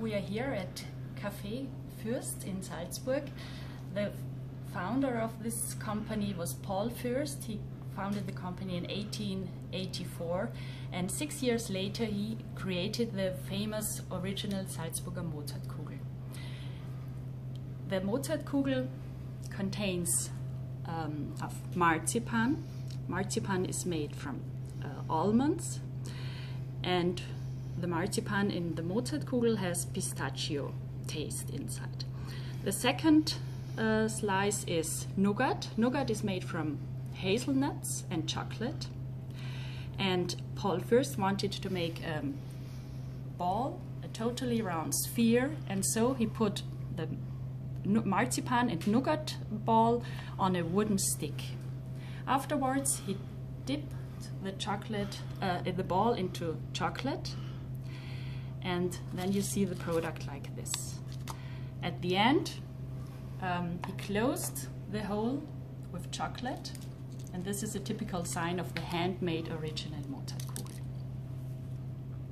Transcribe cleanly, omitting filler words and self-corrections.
we are here at Café Fürst in Salzburg. The founder of this company was Paul Fürst. He founded the company in 1884, and 6 years later he created the famous original Salzburger Mozartkugel. The Mozartkugel contains of marzipan. Marzipan is made from almonds, and the marzipan in the Mozartkugel has pistachio taste inside. The second slice is nougat. Nougat is made from hazelnuts and chocolate, and Paul Fürst wanted to make a ball, a totally round sphere, and so he put the marzipan and nougat ball on a wooden stick. Afterwards he dipped the chocolate, the ball into chocolate, and then you see the product like this. At the end he closed the hole with chocolate, and this is a typical sign of the handmade original Mozartkugel.